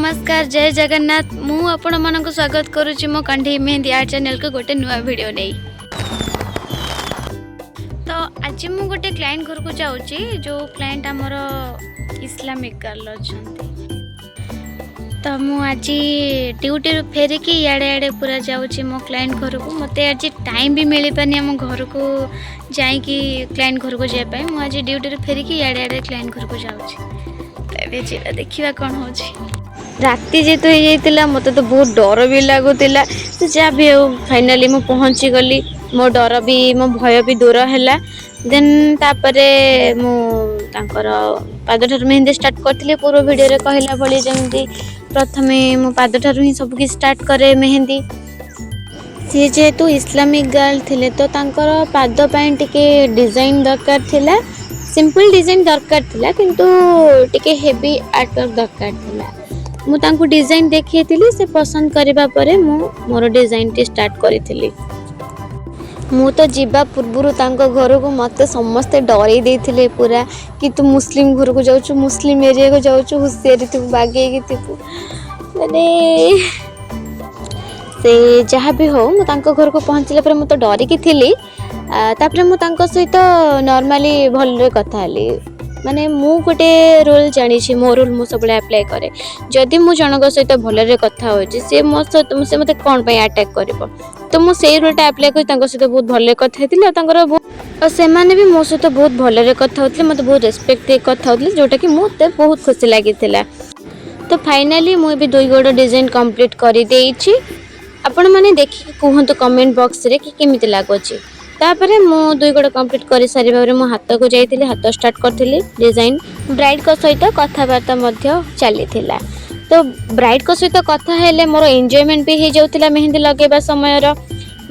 नमस्कार जय जगन्नाथ मु आपण मानक स्वागत करुच्ची मो कंठी मेहंदी आर्ट चैनल को गोटे नुआ वीडियो नहीं। तो आज मु गोटे क्लाइंट घर को जाऊँगी जो क्लाइंट आमर इस्लामिक गर्ल अच्छा। तो मु आज ड्यूटी फेरिकी इड़े इड़े पूरा जाऊँगी मो क्लाइंट घर को। मत आज टाइम भी मिल पानी आम घर को जाकि क्लाइंट घर को जाए मुझे आज ड्यूटी फेरिकी इड़े इड़े क्लाइंट घर को जाऊँगी। देखा कौन हो राति जेतु हो मत तो बहुत डर भी लगुला तो जहाँ भी हो फाइनाली मु पहुँची गली मो डर भी मो भय भी दूर है। देन तापरे मु तांकर पाद ठार मेहंदी स्टार्ट करथिले पूर्व वीडियो रे कहला भली जमती प्रथमे मो पाद ठार ही सब कि स्टार्ट करे मेहंदी। सी जेतु इस्लामिक गर्ल थिले तो तांकर पाद पई टिके डिजाइन दरकार थिला। सिंपल डिजाइन दरकार थिला किंतु टिके हेवी आर्ट वर्क दरकार थिला। मु तांको डिजाइन देखिएतिली से पसंद करबा परे मु मोर डिजाइन टी स्टार्ट करिथिली। मु तो जीवा पूर्वरु तांको घर को मते समस्त डरै देथिले पूरा कि तू मुस्लिम घर को जाउछु मुस्लिम एरिया को जाउछु हुसियारी तू बागे कि तू माने से जहाँ भी हो मु तांको घर को पहुँचला पर मु तो डरी कि थिली। तापरे मु तांको सहित नॉर्मली भल कथा हली माने मु गोटे रूल जानी मो रूल मु सब अप्लाई करे जदि मु जनक सहित भल कथा हो से मो से मते कौन पे अटैक करिवो तो मु से रूलटा अप्लाई कर तांको सहित बहुत भल कथा हेतिले तांकर और से माने भी मो सहित बहुत भल कथा होतले मते बहुत रेस्पेक्ट दे कथा होतले जोटा कि मते बहुत खुशी लागिथिला। तो फाइनली मु भी दुई गोड़ डिजाइन कंप्लीट करि देइछि। आपण माने देखि कहंतु कमेंट बॉक्स रे कि केमिति लागोछि। तापरे मु दुई गोड़ कंप्लीट कर सारी भाव मो हाथ को जाइए हाथ स्टार्ट करी डिजाइन ब्राइड को सहित कथबार्ता चली। तो ब्राइड को सहित कथा हेले मोर एंजॉयमेंट भी हो जाउथिला मेहंदी लगेबा समय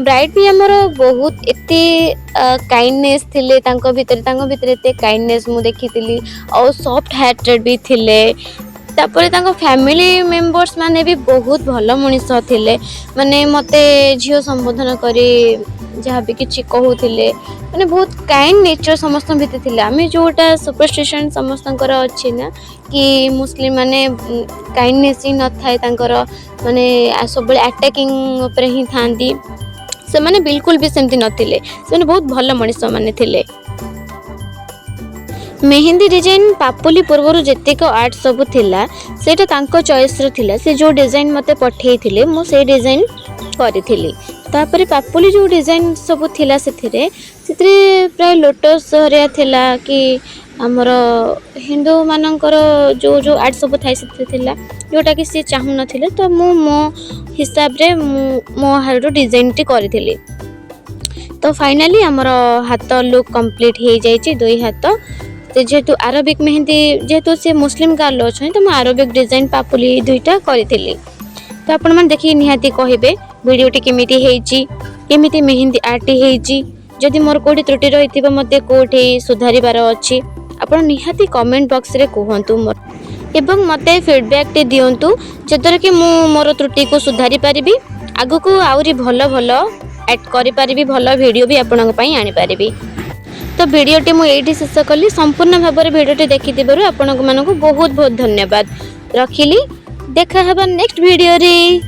ब्राइड भी हमर बहुत एते काइंडनेस थिले तांको भितर एते काइंडनेस मु देखिथिली और सॉफ्ट हार्टेड भी थिले। तापर तांको फैमिली मेंबर्स माने भी बहुत भल मनीष थिले माने मते झियो संबोधन करी जहाँ भी किसी कहूले माने बहुत काइंड नेचर समस्त भीतर थिले। आमे जोटा सुपरस्टिशन समस्त अच्छी ना कि मुस्लिम माने काइंडनेस ही न थाए तांकर माने सब अटैकिंग ऊपर ही थांती से माने बिल्कुल भी सेमती नथिले से बहुत भल मनीष माने थिले। मेहंदी डिजाइन पापुली पूर्वर जेतिक आर्ट सब थिला सेटा तांको चॉइस रो थिला। से जो डिजाइन मते पठेई थिले मु से डिजाइन करिथिली। तापरे पापुली जो डिजाइन सब थिला सेथिरे प्राय लोटस हरिया थिला कि हमर हिंदू मानकर जो जो आर्ट सब थाई सेथिरे थिला जोटा कि से चाहू नथिले तो मु मो हिसाब रे मो हारो डिजाइन टी करिथिली। तो फाइनली हमर हाथ लुक कंप्लीट हो जाइए दुई हाथ। तो जेहेतु अरबिक मेहंदी जेहेतु से मुस्लिम गर्ल अच्छा तो मुझे अरबिक डिजाइन पापुली दुईटा करी। तो आपण मैंने देखिए निहाती कहे वीडियोटी केमिति मेहंदी आर्ट होती जदि मोर कोठी त्रुटि रही मत कोठी सुधारिबार अच्छी आपण निहाती कमेंट बॉक्स रे कहतु मोर एवं मत फीडबैक टे दियंतु जद्वारा कि मु मोर त्रुटि को सुधारी पारिबी आगु को आउरी भल भल ऐड करि पारिबी भल वीडियो भी आपण पई आनी पारिबी। तो वीडियोटी मु एठी शेष कली संपूर्ण भाव में वीडियोटी देखिथिबारु आपण मानकु बहुत बहुत धन्यवाद रखिली। देखा हबा नेक्स्ट वीडियो रे।